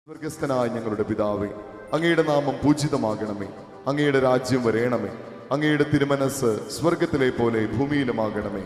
സ്വർഗസ്ഥനായ ഞങ്ങളുടെ പിതാവേ, അങ്ങയുടെ നാമം പൂജിതമാകണമേ. അങ്ങയുടെ രാജ്യം വരേണമേ. അങ്ങയുടെ തിരുമനസ് സ്വർഗത്തിലെ പോലെ ഭൂമിയിലുമാകണമേ.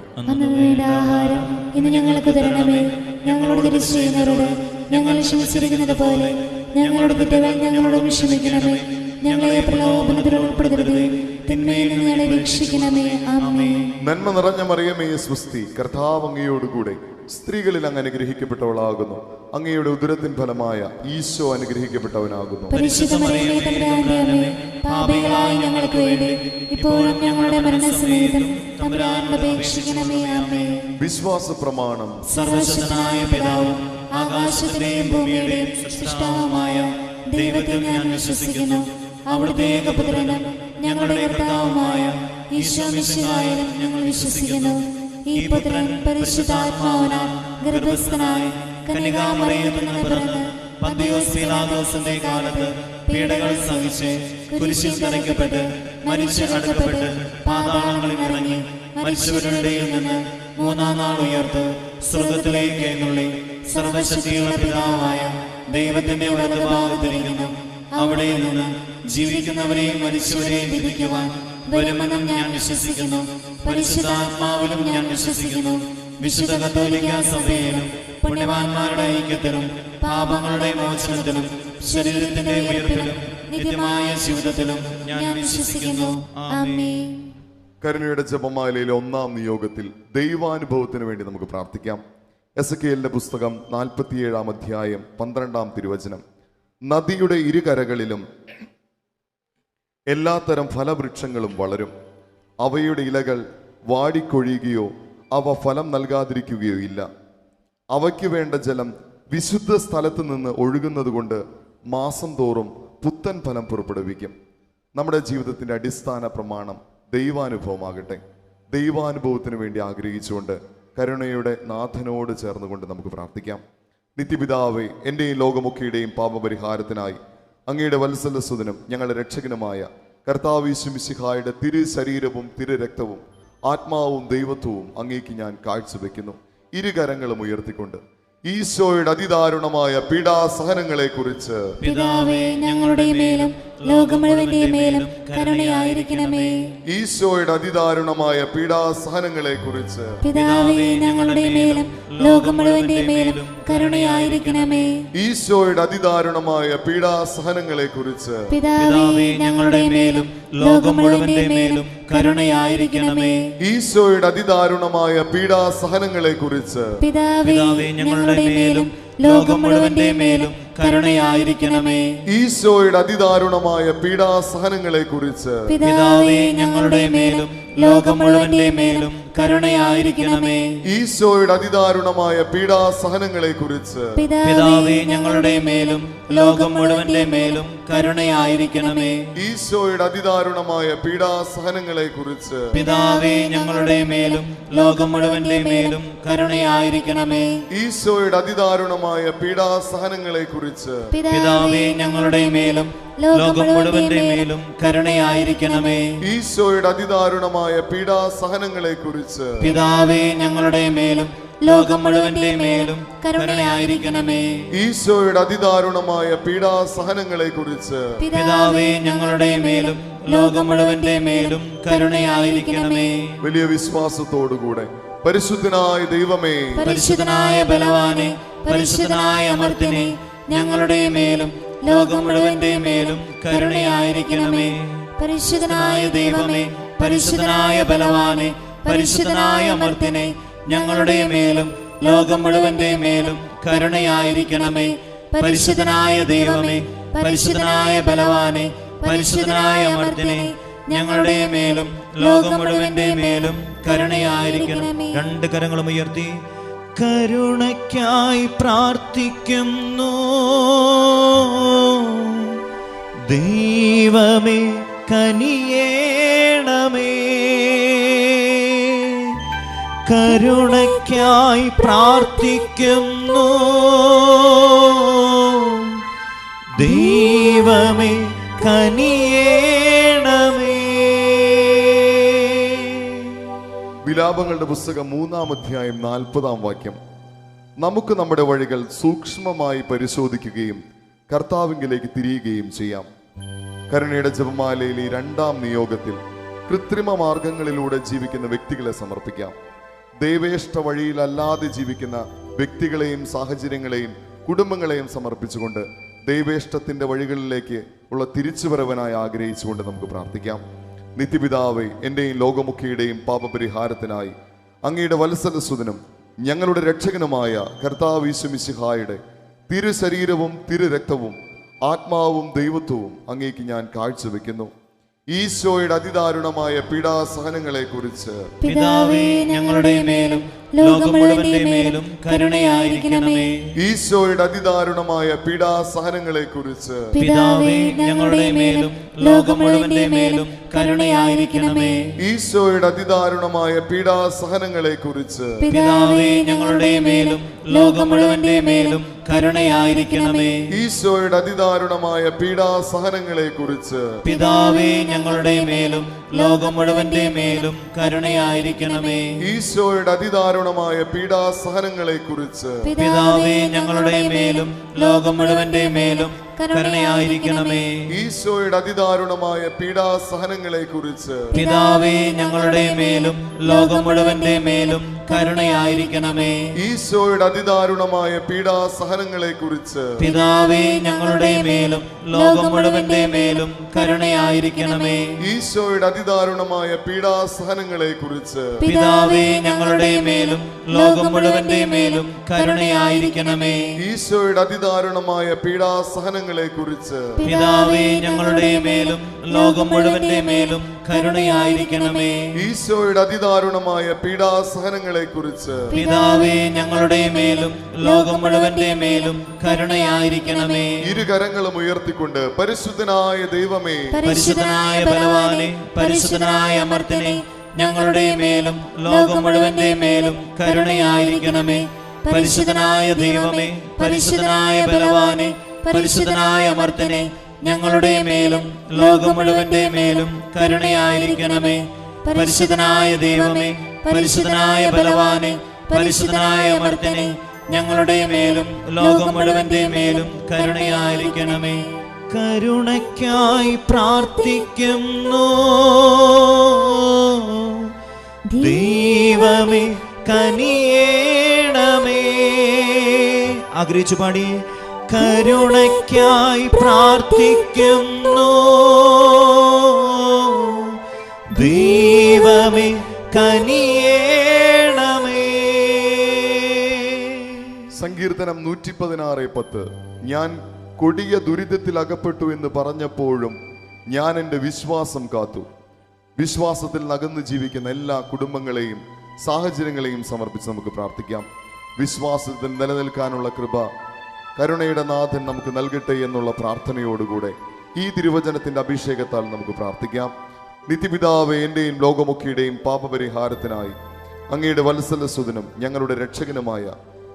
ആഹാരം ഇന്ന് ഞങ്ങൾക്ക് തരണമേ. ഞങ്ങളോട് തെറ്റ് ചെയ്യുന്നവരോട് ഞങ്ങൾ ക്ഷമിച്ചിരിക്കുന്നത് പോലെ ഞങ്ങളുടെ തെറ്റുകൾ ഞങ്ങളോട് ക്ഷമിക്കണമേ. ഞങ്ങളെ പ്രലോഭനത്തിൽ ഉൾപ്പെടുത്തരുതേ, തിന്മയിൽ നിന്ന് ഞങ്ങളെ രക്ഷിക്കണമേ. ആമേൻ. നന്മ നിറഞ്ഞ മറിയമേ സ്വസ്തി, കർത്താവ് അങ്ങയോടുകൂടെ സ്ത്രീകളിൽ അങ്ങ് അനുഗ്രഹിക്കപ്പെട്ടവളാകുന്നു. അങ്ങയുടെ ഉദരത്തിൻ ഫലമായ ഈശോ അനുഗ്രഹിക്കപ്പെട്ടവനാകുന്നു. പരിശുദ്ധ മറിയമേ തമ്പുരാന്റെ അമ്മേ, പാപികളായ ഞങ്ങൾക്ക് വേണ്ടി ഇപ്പോഴും ഞങ്ങളുടെ മരണസമയത്തും തമ്പുരാനോട് അപേക്ഷിക്കണമേ. ആമേൻ. വിശ്വാസ പ്രമാണം. സർവശക്തനായ പിതാവും ആകാശത്തിന്റെയും ഭൂമിയുടെയും സൃഷ്ടാവുമായ ദൈവത്തിൽ ഞാൻ വിശ്വസിക്കുന്നു. അവിടുത്തെ ഏകപുത്രനും ഞങ്ങളുടെ കർത്താവുമായ ഈശോ മിശിഹായിലും ഞങ്ങൾ വിശ്വസിക്കുന്നു. ഈ പുത്രൻ പരിശുദ്ധാത്മാവിനാൽ ഗർഭസ്ഥനായി കന്യകാമറിയത്തിൽ നിന്ന് പിറന്ന് പന്തിയോസ് പീലാത്തോസിന്റെ കാലത്ത് പീഡകൾ സഹിച്ച് കുരിശിൽ തറയ്ക്കപ്പെട്ട് മരിച്ച് അടക്കപ്പെട്ട് പാതാളങ്ങളിൽ ഇറങ്ങി മരിച്ചവരുടെ ഇടയിൽ നിന്ന് മൂന്നാം നാൾ ഉയർത്ത് സ്വർഗ്ഗത്തിലേക്ക് എഴുന്നള്ളി സർവശക്തിയുള്ള പിതാവായ ദൈവത്തിന്റെ വലതുഭാഗത്തിരിക്കുന്നു. അവിടെ നിന്ന് ജീവിക്കുന്നവരെയും മരിച്ചവരെയും വിധിക്കുവാൻ വരുമെന്നും ഞാൻ വിശ്വസിക്കുന്നു. പരിശുദ്ധാത്മാവിലും ഞാൻ വിശ്വസിക്കുന്നു. വിശുദ്ധ കത്തോലിക്കാ സഭയിലും പുണ്യവാന്മാരുടെ ഐക്യത്തിലും പാപങ്ങളുടെ മോചനത്തിലും ശരീരത്തിന്റെ ഉയർപ്പിലും നിത്യമായ ജീവിതത്തിലും ഞാൻ വിശ്വസിക്കുന്നു. ആമേൻ. കരുണയുടെ ജപമാലയിലെ 1-ാം നിയോഗത്തിൽ ദൈവാനുഭവത്തിന് വേണ്ടി നമുക്ക് പ്രാർത്ഥിക്കാം. എസെക്കിയേലിന്റെ പുസ്തകം 47-ാം അധ്യായം 12-ാം തിരുവചനം. നദിയുടെ ഇരുകരകളിലും എല്ലാത്തരം ഫലവൃക്ഷങ്ങളും വളരും. അവയുടെ ഇലകൾ വാടിക്കൊഴിയുകയോ അവ ഫലം നൽകാതിരിക്കുകയോ ഇല്ല. അവയ്ക്ക് വേണ്ട ജലം വിശുദ്ധ സ്ഥലത്ത് നിന്ന് ഒഴുകുന്നത് കൊണ്ട് മാസം തോറും പുത്തൻ ഫലം പുറപ്പെടുവിക്കും. നമ്മുടെ ജീവിതത്തിന്റെ അടിസ്ഥാന പ്രമാണം ദൈവാനുഭവമാകട്ടെ. ദൈവാനുഭവത്തിന് വേണ്ടി ആഗ്രഹിച്ചുകൊണ്ട് കരുണയുടെ നാഥനോട് ചേർന്നുകൊണ്ട് നമുക്ക് പ്രാർത്ഥിക്കാം. നിത്യപിതാവേ, എൻ്റെയും ലോകമൊക്കെയുടെയും പാപപരിഹാരത്തിനായി അങ്ങയുടെ വത്സലസുതനും ഞങ്ങളുടെ രക്ഷകനുമായ കർത്താവ് യേശു മിശിഹായുടെ തിരു ശരീരവും തിരു രക്തവും ആത്മാവും ദൈവത്വവും അങ്ങേക്ക് ഞാൻ കാഴ്ചവെക്കുന്നു. ഇരുകരങ്ങളും ഉയർത്തിക്കൊണ്ട് ഈശോയുടെ അതിദാരുണമായ പീഡാസഹനങ്ങളെ കുറിച്ച് പിതാവേ ഞങ്ങളുടെ മേലും ലോകം മുഴുവന്റെ മേലും കരുണയായിരിക്കണമേ. ഈശോയുടെ അതിദാരുണമായ പീഡാസഹനങ്ങളെ കുറിച്ച് പിതാവേ ഞങ്ങളുടെ മേലും ലോകം മുഴുവന്റെ മേലും കരുണയായിരിക്കണമേ. ഈശോയുടെ അതിദാരുണമായ പീഡാസഹനങ്ങളെ കുറിച്ച് പിതാവേ ഞങ്ങളുടെ മേലും ലോകം മുഴുവന്റെ മേലും കരുണയായിരിക്കണമേ. ഈശോയുടെ അതിദാരുണമായ പീഡാസഹനങ്ങളെ കുറിച്ച് പിതാവേ ഞങ്ങളുടെ മേലും ലോകം മുഴുവന്റെ മേലും കരുണയായിരിക്കണമേ. ഈശോയുടെ അതിദാരുണമായ പീഡാസഹനങ്ങളെ കുറിച്ച് പിതാവേ ഞങ്ങളുടെ മേലും ലോകം മുഴുവന്റെ മേലും കരുണയായിരിക്കണമേ. ഈശോയുടെ അതിദാരുണമായ പീഡാസഹനങ്ങളെ കുറിച്ച് പിതാവേ ഞങ്ങളുടെ മേലും ലോകം മുഴുവന്റെ മേലും കരുണയായിരിക്കണമേ. ഈശോയുടെ അതിദാരുണമായ പീഡാസഹനങ്ങളെ കുറിച്ച് പിതാവേ ഞങ്ങളുടെ മേലും ലോകം മുഴുവന്റെ മേലും കരുണയായിരിക്കണമേ. ഈശോയുടെ അതിദാരുണമായ പീഡാസഹനങ്ങളെ കുറിച്ച് പിതാവേ ഞങ്ങളുടെ മേലും ലോകം മുഴുവന്റെ മേലും കരുണയായിരിക്കണമേ. ഈശോയുടെ അതിദാരുണമായ പീഡാസഹനങ്ങളെ കുറിച്ച് പിതാവേ ഞങ്ങളുടെ മേലും ലോകം മുഴുവന്റെ മേലും കരുണയായിരിക്കണമേ. ഈശോയുടെ അതിദാരുണമായ പീഡാസഹനങ്ങളെ കുറിച്ച് പിതാവേ ഞങ്ങളുടെ മേലും ലോകം മുഴുവന്റെ മേലും കരുണയായിരിക്കണമേ. വലിയ വിശ്വാസത്തോടുകൂടെ പരിശുദ്ധനായ ദൈവമേ, പരിശുദ്ധനായ ബലവാനെ, പരിശുദ്ധനായ അമർത്യനെ, ഞങ്ങളുടെ മേലും ലോകം മുഴുവന്റെ മേലും കരുണയായിരിക്കണമേ. പരിശുദ്ധനായ ദൈവമേ, പരിശുദ്ധനായ ബലവാനെ, പരിശുദ്ധനായ അമർത്യനെ, ഞങ്ങളുടെ മേലും ലോകം മുഴുവന്റെ മേലും കരുണയായിരിക്കണമേ. പരിശുദ്ധനായ ദൈവമേ, പരിശുദ്ധനായ ബലവാനെ, പരിശുദ്ധനായ അമർത്യനെ, ഞങ്ങളുടെ മേലും ലോകം മുഴുവന്റെ മേലും കരുണയായിരിക്കണമേ. രണ്ട് കരങ്ങളും ഉയർത്തി കരുണയ്ക്കായി പ്രാർത്ഥിക്കുന്നു. ദൈവമേ കനിയേണമേ. കരുണയ്ക്കായി പ്രാർത്ഥിക്കുന്നു. ദൈവമേ കനിയേണമേ. വിലാപങ്ങളുടെ പുസ്തകം 3-ാം അധ്യായം 40-ാം വാക്യം. നമുക്ക് നമ്മുടെ വഴികൾ സൂക്ഷ്മമായി പരിശോധിക്കുകയും കർത്താവിങ്കിലേക്ക് തിരിയുകയും ചെയ്യാം. കരുണയുടെ ജപമാലയിലെ 2-ാം നിയോഗത്തിൽ കൃത്രിമ മാർഗങ്ങളിലൂടെ ജീവിക്കുന്ന വ്യക്തികളെ സമർപ്പിക്കാം. ദൈവേഷ്ട വഴിയിലല്ലാതെ ജീവിക്കുന്ന വ്യക്തികളെയും സാഹചര്യങ്ങളെയും കുടുംബങ്ങളെയും സമർപ്പിച്ചുകൊണ്ട് ദൈവേഷ്ടത്തിന്റെ വഴികളിലേക്ക് ഉള്ള തിരിച്ചുവരവനായി ആഗ്രഹിച്ചുകൊണ്ട് നമുക്ക് പ്രാർത്ഥിക്കാം. നിത്യപിതാവേ, എന്റെയും ലോകമുഖിയുടെയും പാപപരിഹാരത്തിനായി അങ്ങയുടെ വത്സലസുതനും ഞങ്ങളുടെ രക്ഷകനുമായ കർത്താവ് യേശു മിശിഹായുടെ തിരു ശരീരവും തിരു രക്തവും ആത്മാവും ദൈവത്വവും അങ്ങേക്ക് ഞാൻ കാഴ്ചവെക്കുന്നു. ഈശോയുടെ അതിദാരുണമായ പീഡാസഹനങ്ങളെ കുറിച്ച് പിതാവേ, ഞങ്ങളുടെ മേലും ലോകം മുഴുവന്റെ മേലും കരുണയായിരിക്കണമേ. ഈശോയുടെ അതിദാരുണമായ പീഡാസഹനങ്ങളെ കുറിച്ച് പിതാവേ, ഞങ്ങളുടെ മേലും ലോകം മുഴുവന്റെ മേലും കരുണയായിരിക്കണമേ. ഈശോയുടെ അതിദാരുണമായ പീഡാസഹനങ്ങളെ കുറിച്ച് പിതാവേ, ഞങ്ങളുടെ മേലും ലോകം മുഴുവന്റെ മേലും കരുണയായിരിക്കണമേ. ഈശോയുടെ അതിദാരുണമായ പീഡാസഹനങ്ങളെ കുറിച്ച് പിതാവേ, ഞങ്ങളുടെ മേലും ലോകം മുഴുവന്റെ മേലും കരുണയായിരിക്കണമേ. ഈശോയുടെ അതിദാരുണമായ പീഡാസഹനങ്ങളെ കുറിച്ച് പിതാവേ, ഞങ്ങളുടെ മേലും ലോകം മുഴുവന്റെ മേലും കരുണയായിരിക്കണമേ. ഈശോയുടെ അതിദാരുണമായ പീഡാസഹനങ്ങളെ കുറിച്ച് പിതാവേ, ഞങ്ങളുടെ മേലും ലോകം മുഴുവന്റെ മേലും കരുണയായിരിക്കണമേ. ഈശോയുടെ അതിദാരുണമായ പീഡാസഹനങ്ങളെ കുറിച്ച് പിതാവേ, ഞങ്ങളുടെ മേലും ലോകം മുഴുവന്റെ മേലും കരുണയായിരിക്കണമേ. ഈശോയുടെ അതിദാരുണമായ പീഡാസഹനങ്ങളെ കുറിച്ച് പിതാവേ, ഞങ്ങളുടെ മേലും ലോകം മുഴുവന്റെ മേലും കരുണയായിരിക്കണമേ. ഈശോയുടെ അതിദാരുണമായ പീഡാസഹനങ്ങളെ കുറിച്ച് പിതാവേ, ഞങ്ങളുടെ മേലും ലോകം മുഴുവന്റെ മേലും കരുണയായിരിക്കണമേ. ഈശോയുടെ അതിദാരുണമായ പീഡാസഹനങ്ങളെ കുറിച്ച് പിതാവേ, ഞങ്ങളുടെ മേലും ലോകം മുഴുവന്റെ മേലും കരുണയായിരിക്കണമേ. ഇരുകരങ്ങളും ഉയർത്തിക്കൊണ്ട് പരിശുദ്ധനായ ദൈവമേ, പരിശുദ്ധനായ ബലവാനെ, പരിശുദ്ധനായ അമർത്തനെ, ഞങ്ങളുടെ മേലും ലോകം മുഴുവന്റെ മേലും കരുണയായിരിക്കണമേ. പരിശുദ്ധനായ ദൈവമേ, പരിശുദ്ധനായ ബലവാനെ, പരിശുദ്ധനായ അമർത്തനെ, ഞങ്ങളുടെ മേലും ലോകം മുഴുവന്റെ മേലും കരുണയായിരിക്കണമേ. പരിശുദ്ധനായ ദൈവമേ, പരിശുദ്ധനായ ബലവാനെ, പരിശുദ്ധനായ അമർത്തനെ, ഞങ്ങളുടെ മേലും ലോകം മുഴുവന്റെ മേലും കരുണയായിരിക്കണമേ. കരുണയ്ക്കായി പ്രാർത്ഥിക്കുന്നു ദൈവമേ, കനിയേണമേ. ആഗ്രഹിച്ചു പാടി. കരുണയ്ക്കായി പ്രാർത്ഥിക്കുന്നു ദൈവമേ, കനിയേണമേ. സങ്കീർത്തനം 116:10. ഞാൻ കൊടിയ ദുരിതത്തിൽ അകപ്പെട്ടു എന്ന് പറഞ്ഞപ്പോഴും ഞാൻ എൻ്റെ വിശ്വാസം കാത്തു. വിശ്വാസത്തിൽ നകന്നു ജീവിക്കുന്ന എല്ലാ കുടുംബങ്ങളെയും സാഹചര്യങ്ങളെയും സമർപ്പിച്ച് നമുക്ക് പ്രാർത്ഥിക്കാം. വിശ്വാസത്തിൽ നിലനിൽക്കാനുള്ള കൃപ കരുണയുടെ നാഥൻ നമുക്ക് നൽകട്ടെ എന്നുള്ള പ്രാർത്ഥനയോടുകൂടെ ഈ തിരുവചനത്തിന്റെ അഭിഷേകത്താൽ നമുക്ക് പ്രാർത്ഥിക്കാം. നിത്യപിതാവേ, എന്റെയും ലോകമുഖിയുടെയും പാപപരിഹാരത്തിനായി അങ്ങയുടെ വത്സലസുതനും ഞങ്ങളുടെ രക്ഷകനുമായ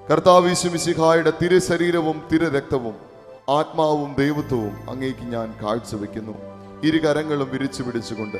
കർത്താവ് യേശു മിശിഹായുടെ തിരു ശരീരവും തിരു രക്തവും ആത്മാവും ദൈവത്വവും അങ്ങേക്ക് ഞാൻ കാഴ്ചവെക്കുന്നു. ഇരുകരങ്ങളും വിരിച്ചു പിടിച്ചുകൊണ്ട്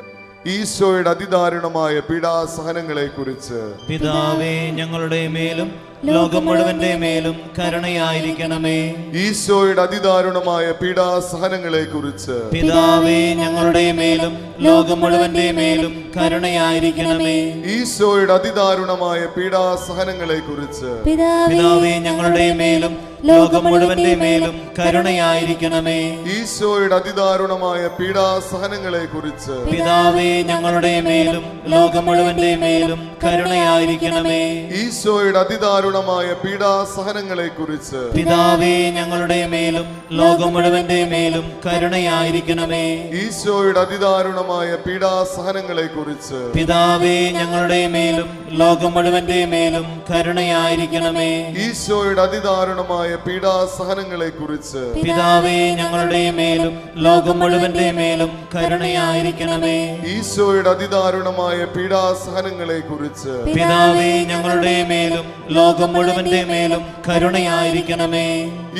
ഈശോയുടെ അതിദാരുണമായ പീഡാസഹനങ്ങളെ കുറിച്ച് പിതാവേ, ഞങ്ങളുടെ മേലും ലോകം മുഴുവന്റെ മേലും കരുണയായിരിക്കണമേ. ഈശോയുടെ അതിദാരുണമായ പീഡാസഹനങ്ങളെ കുറിച്ച് പിതാവേ, ഞങ്ങളുടെ മേലും ലോകം മുഴുവന്റെ മേലും കരുണയായിരിക്കണമേ. ഈശോയുടെ അതിദാരുണമായ പീഡാസഹനങ്ങളെ കുറിച്ച് പിതാവേ, ഞങ്ങളുടെ മേലും ലോകം മുഴുവന്റെ മേലും കരുണയായിരിക്കണമേ. ഈശോയുടെ അതിദാരുണമായ പീഡാസഹനങ്ങളെ കുറിച്ച് പിതാവേ, ഞങ്ങളുടെ മേലും ലോകം മുഴുവന്റെ മേലും കരുണയായിരിക്കണമേ. ഈശോയുടെ അതിദാരുണമായ പീഡാസഹനങ്ങളെ കുറിച്ച് പിതാവേ, ഞങ്ങളുടെ മേലും ലോകം മുഴുവന്റെ മേലും കരുണയായിരിക്കണമേ. ഈശോയുടെ അതിദാരുണമായ പീഡാസഹനങ്ങളെ കുറിച്ച് പിതാവേ, ഞങ്ങളുടെ മേലും ലോകം മുഴുവന്റെ മേലും കരുണയായിരിക്കണമേ. ഈശോയുടെ അതിദാരുണമായ പീഡാസഹനങ്ങളെ കുറിച്ച് പിതാവേ, ഞങ്ങളുടെ മേലും ലോകം മുഴുവന്റെ മേലും കരുണയായിരിക്കണമേ. ഈശോയുടെ അതിദാരുണമായ പീഡാസഹനങ്ങളെ കുറിച്ച് പിതാവേ, ഞങ്ങളുടെ മേലും ലോകം ലോകം മുഴുവന്റെ മേലും കരുണയായിരിക്കണമേ.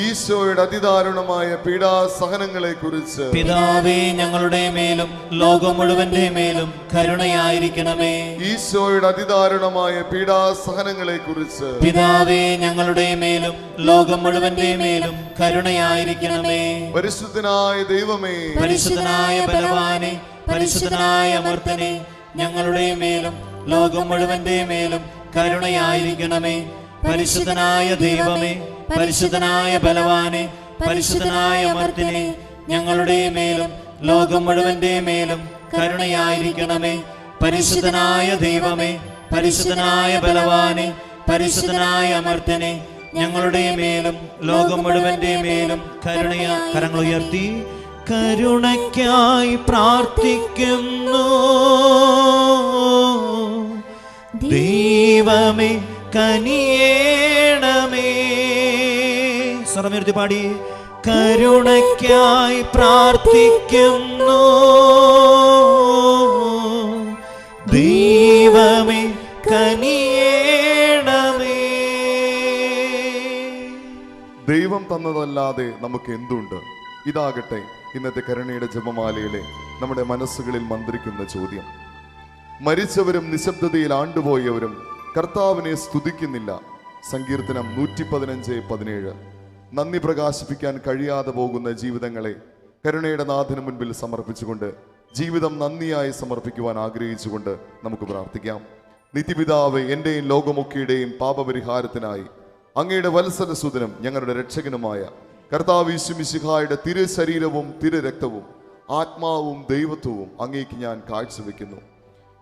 ഈശോയുടെ അതിദാരുണമായ പീഡാസഹനങ്ങളെ കുറിച്ച് പിതാവേ ഞങ്ങളുടെ മേലും ലോകം മുഴുവന്റെ മേലും കരുണയായിരിക്കണമേ. ഈശോയുടെ അതിദാരുണമായ പീഡാസഹനങ്ങളെ കുറിച്ച് പിതാവേ ഞങ്ങളുടെ മേലും ലോകം മുഴുവന്റെ മേലും കരുണയായിരിക്കണമേ. പരിശുദ്ധനായ ദൈവമേ, പരിശുദ്ധനായ ബലവാനെ, പരിശുദ്ധനായ അമർത്തനെ, ഞങ്ങളുടെ മേലും ലോകം മുഴുവന്റെ മേലും കരുണയായിരിക്കണമേ. പരിശുദ്ധനായ ദൈവമേ, പരിശുദ്ധനായ ബലവാനെ, പരിശുദ്ധനായ അമർത്തനെ, ഞങ്ങളുടെ മേലും ലോകം മുഴുവന്റെ മേലും കരുണയായിരിക്കണമേ. പരിശുദ്ധനായ ദൈവമേ, പരിശുദ്ധനായ ബലവാനെ, പരിശുദ്ധനായ അമർത്തനെ, ഞങ്ങളുടെ മേലും ലോകം മുഴുവന്റെ മേലും കരങ്ങൾ ഉയർത്തി കരുണയ്ക്കായി പ്രാർത്ഥിക്കുന്നു. ദൈവമേ കനിയേണമേ. സ്വരമുയർത്തി പാടി. കരുണയ്ക്കായി പ്രാർത്ഥിക്കുന്നു. ദൈവമേ കനിയേണമേ. ദൈവം തന്നതല്ലാതെ നമുക്ക് എന്തുണ്ട്? ഇതാകട്ടെ ഇന്നത്തെ കരുണയുടെ ജപമാലയിലെ നമ്മുടെ മനസ്സുകളിൽ മന്ത്രിക്കുന്ന ചോദ്യം. മരിച്ചവരും നിശബ്ദതയിൽ ആണ്ടുപോയവരും കർത്താവിനെ സ്തുതിക്കുന്നില്ല. സങ്കീർത്തനം 115:17. നന്ദി പ്രകാശിപ്പിക്കാൻ കഴിയാതെ പോകുന്ന ജീവിതങ്ങളെ കരുണയുടെ നാഥന് മുൻപിൽ സമർപ്പിച്ചുകൊണ്ട് ജീവിതം നന്ദിയായി സമർപ്പിക്കുവാൻ ആഗ്രഹിച്ചുകൊണ്ട് നമുക്ക് പ്രാർത്ഥിക്കാം. നിത്യപിതാവേ, എന്റെയും ലോകമൊക്കെയുടെയും പാപപരിഹാരത്തിനായി അങ്ങയുടെ വത്സലസുതനും ഞങ്ങളുടെ രക്ഷകനുമായ കർത്താവ് യേശു മിശിഹായുടെ തിരു ശരീരവും തിരു രക്തവും ആത്മാവും ദൈവത്വവും അങ്ങേക്ക് ഞാൻ കാഴ്ചവെക്കുന്നു.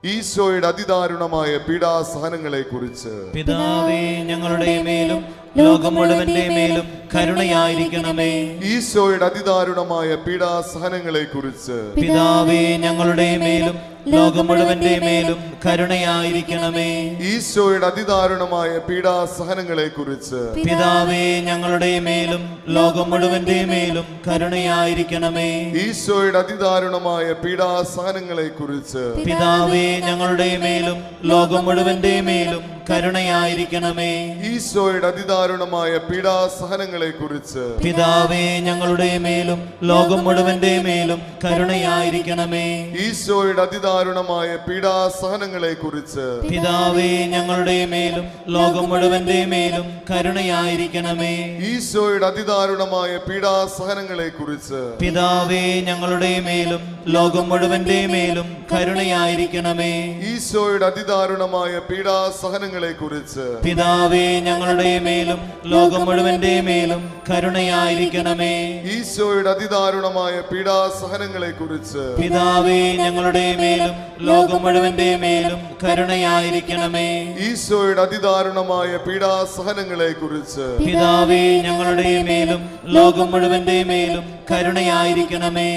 ഈശോയുടെ അതിദാരുണമായ പീഡാസഹനങ്ങളെ കുറിച്ച് പിതാവേ ഞങ്ങളുടെ മേലും ലോകം മുഴുവന്റെ മേലും കരുണയായിരിക്കണമേ. ഈശോയുടെ അതിദാരുണമായ പീഡാസഹനങ്ങളെ കുറിച്ച് പിതാവേ ഞങ്ങളുടെ മേലും ലോകം മുഴുവന്റെ മേലും കരുണയായിരിക്കണമേ. ഈശോയുടെ അതിദാരുണമായ പീഡാസഹനങ്ങളെ കുറിച്ച് പിതാവേ ഞങ്ങളുടെ മേലും ലോകം മുഴുവന്റെ മേലും കരുണയായിരിക്കണമേ. ഈശോയുടെ അതിദാരുണമായ പീഡാസഹനങ്ങളെ കുറിച്ച് പിതാവേ ഞങ്ങളുടെ മേലും ലോകം മുഴുവന്റെ മേലും കരുണയായിരിക്കണമേ. ഈശോയുടെ അതിദാരുണമായ പീഡാസഹനങ്ങളെ കുറിച്ച് പിതാവേ ഞങ്ങളുടെ മേലും ലോകം മുഴുവന്റെ മേലും കരുണയായിരിക്കണമേ. ഈശോയുടെ അതിദാരുണമായ പീഡാസഹനങ്ങളെ കുറിച്ച് പിതാവേ ഞങ്ങളുടെ മേലും ലോകം മുഴുവന്റെ മേലും കരുണയായിരിക്കണമേ. ഈശോയുടെ അതിദാരുണമായ പീഡാസഹനങ്ങളെ കുറിച്ച് പിതാവേ ഞങ്ങളുടെ മേലും ലോകം മുഴുവന്റെ മേലും കരുണയായിരിക്കണമേ. ഈശോയുടെ അതിദാരുണമായ പീഡാസഹനങ്ങളെ കുറിച്ച് പിതാവേ ഞങ്ങളുടെ മേലും ലോകം മുഴുവന്റെ മേലും കരുണയായിരിക്കണമേ. ഈശോയുടെ അതിദാരുണമായ പീഡാസഹനങ്ങളെ കുറിച്ച് പിതാവേ ഞങ്ങളുടെ മേലും ലോകം മുഴുവന്റെ മേലും കരുണയായിരിക്കണമേ. ഈശോയുടെ അതിദാരുണമായ പീഡാസഹനങ്ങളെ കുറിച്ച് പിതാവേ ഞങ്ങളുടെ മേലും ലോകം മുഴുവന്റെ മേലും കരുണയായിരിക്കണമേ.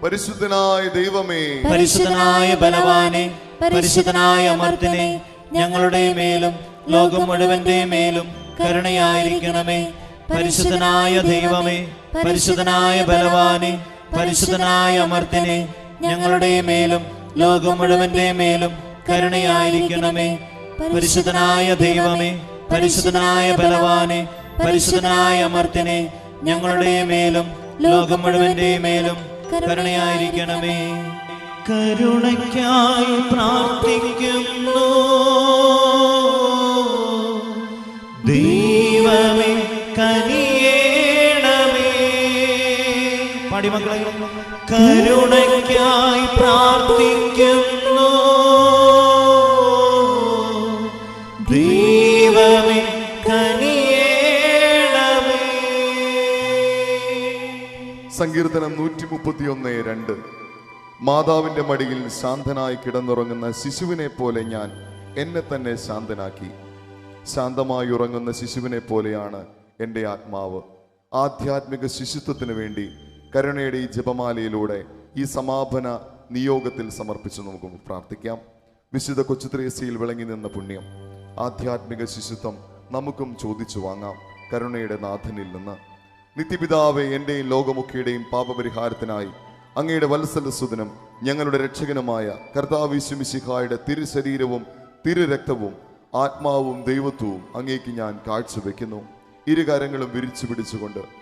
പരിശുദ്ധനായ ദൈവമേ, പരിശുദ്ധനായ ബലവാനെ, പരിശുദ്ധനായ അമർത്തനെ, ഞങ്ങളുടെ മേലും ലോകം മുഴുവന്റെ മേലും കരുണയായിരിക്കണമേ. പരിശുദ്ധനായ ദൈവമേ, പരിശുദ്ധനായ ബലവാനെ, പരിശുദ്ധനായ അമർത്തനെ, ഞങ്ങളുടെ മേലും ലോകം മുഴുവന്റെ മേലും കരുണയായിരിക്കണമേ. പരിശുദ്ധനായ ദൈവമേ, പരിശുദ്ധനായ ബലവാനെ, പരിശുദ്ധനായ അമർത്തനെ, ഞങ്ങളുടെ മേലും ലോകം മുഴുവന്റെ മേലും കരുണയായിരിക്കണമേ. കരുണയ്ക്കായി പ്രാർത്ഥിക്കുന്നു. ദൈവമേ കനിയേണമേ. പാടിമക്കളെ. കരുണയ്ക്കായി പ്രാർത്ഥിക്കുന്നു. ദൈവമേ കനിയേണമേ. സങ്കീർത്തനം 131:2. മാതാവിന്റെ മടിയിൽ ശാന്തനായി കിടന്നുറങ്ങുന്ന ശിശുവിനെ പോലെ ഞാൻ എന്നെ തന്നെ ശാന്തനാക്കി. ശാന്തമായി ഉറങ്ങുന്ന ശിശുവിനെ പോലെയാണ് എൻ്റെ ആത്മാവ്. ആധ്യാത്മിക ശിശുത്വത്തിന് വേണ്ടി കരുണയുടെ ഈ ജപമാലയിലൂടെ ഈ സമാപന നിയോഗത്തിൽ സമർപ്പിച്ച് നമുക്ക് പ്രാർത്ഥിക്കാം. വിശുദ്ധ കൊച്ചുത്രേസ്യയിൽ വിളങ്ങി നിന്ന പുണ്യം ആധ്യാത്മിക ശിശുത്വം നമുക്കും ചോദിച്ചു വാങ്ങാം കരുണയുടെ നാഥനിൽ നിന്ന്. നിത്യപിതാവേ, എൻ്റെയും ലോകമൊക്കെയുടെയും പാപപരിഹാരത്തിനായി അങ്ങയുടെ വത്സലസുതനും ഞങ്ങളുടെ രക്ഷകനുമായ കർത്താവ് യേശു മിശിഹായുടെ തിരു ശരീരവും തിരു രക്തവും ആത്മാവും ദൈവത്വവും അങ്ങേക്ക് ഞാൻ കാഴ്ചവെക്കുന്നു. ഇരുകരങ്ങളും വിരിച്ചു പിടിച്ചുകൊണ്ട്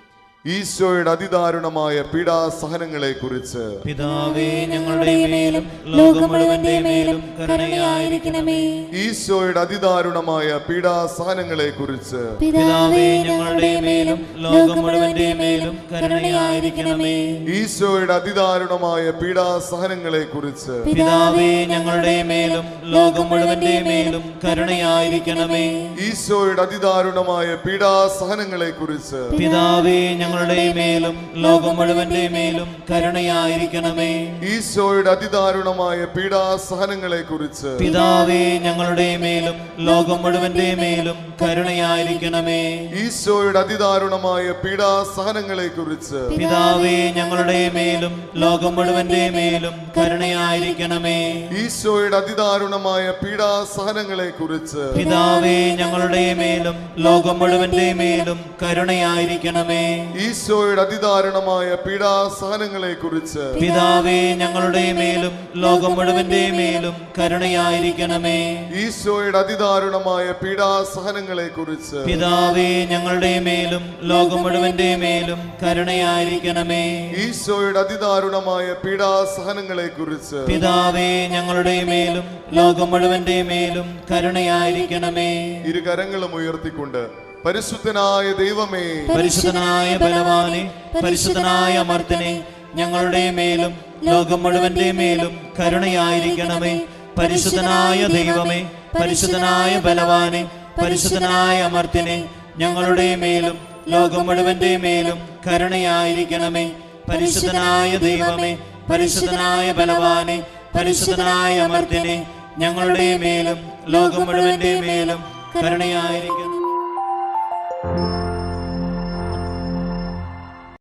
ഈശോയുടെ അതിദാരുണമായ പീഡാസഹനങ്ങളെ കുറിച്ച് പിതാവേ ഞങ്ങളുടെ മേലും ലോകം മുഴുവന്റെ മേലും കരുണയായിരിക്കണമേ. ഈശോയുടെ അതിദാരുണമായ പീഡാസഹനങ്ങളെ കുറിച്ച് പിതാവേ ഞങ്ങളുടെ മേലും ലോകം മുഴുവന്റെ മേലും കരുണയായിരിക്കണമേ. ഈശോയുടെ അതിദാരുണമായ പീഡാസഹനങ്ങളെ കുറിച്ച് പിതാവേ ഞങ്ങളുടെ മേലും ലോകം മുഴുവന്റെ മേലും കരുണയായിരിക്കണമേ. ഈശോയുടെ അതിദാരുണമായ പീഡാസഹനങ്ങളെ കുറിച്ച് പിതാവേ ഞങ്ങളുടെ മേലും ലോകം മുഴുവന്റെ മേലും കരുണയായിരിക്കണമേ. ഈശോയുടെ അതിദാരുണമായ പീഡാസഹനങ്ങളെ കുറിച്ച് പിതാവേ ഞങ്ങളുടെ മേലും ലോകം മുഴുവന്റെ മേലും കരുണയായിരിക്കണമേ. ഈശോയുടെ അതിദാരുണമായ പീഡാസഹനങ്ങളെ കുറിച്ച് പിതാവേ ഞങ്ങളുടെ മേലും ലോകം മുഴുവന്റെ മേലും കരുണയായിരിക്കണമേ. ഈശോയുടെ അതിദാരുണമായ പീഡാസഹനങ്ങളെ കുറിച്ച് പിതാവേ ഞങ്ങളുടെ മേലും ലോകം മുഴുവന്റെ മേലും കരുണയായിരിക്കണമേ. ഈശോയുടെ അതിദാരുണമായ പീഡാസഹനങ്ങളെ കുറിച്ച് പിതാവേ ഞങ്ങളുടെ മേലും ലോകം മുഴുവന്റെ മേലും കരുണയായിരിക്കണമേ. ഈശോയുടെ അതിദാരുണമായ പീഡാസഹനങ്ങളെ കുറിച്ച് പിതാവേ ഞങ്ങളുടെ മേലും ലോകം മുഴുവന്റെ മേലും കരുണയായിരിക്കണമേ. ഈശോയുടെ അതിദാരുണമായ പീഡാസഹനങ്ങളെ കുറിച്ച് പിതാവേ ഞങ്ങളുടെ മേലും ലോകം മുഴുവന്റെ മേലും കരുണയായിരിക്കണമേ. ഇരുകരങ്ങളും ഉയർത്തിക്കൊണ്ട് പരിശുദ്ധനായ ദൈവമേ, പരിശുദ്ധനായ ബലവാനെ, പരിശുദ്ധനായ അമർത്തനെ, ഞങ്ങളുടെ മേലും ലോകം മുഴുവന്റെ മേലും കരുണയായിരിക്കണമേ. പരിശുദ്ധനായ ദൈവമേ, പരിശുദ്ധനായ ബലവാനെ, പരിശുദ്ധനായ അമർത്തനെ, ഞങ്ങളുടെ മേലും ലോകം മുഴുവന്റെ മേലും കരുണയായിരിക്കണമേ. പരിശുദ്ധനായ ദൈവമേ, പരിശുദ്ധനായ ബലവാനെ, പരിശുദ്ധനായ അമർത്തനെ, ഞങ്ങളുടെ മേലും ലോകം മുഴുവന്റെ മേലും കരുണയായിരിക്കണമേ.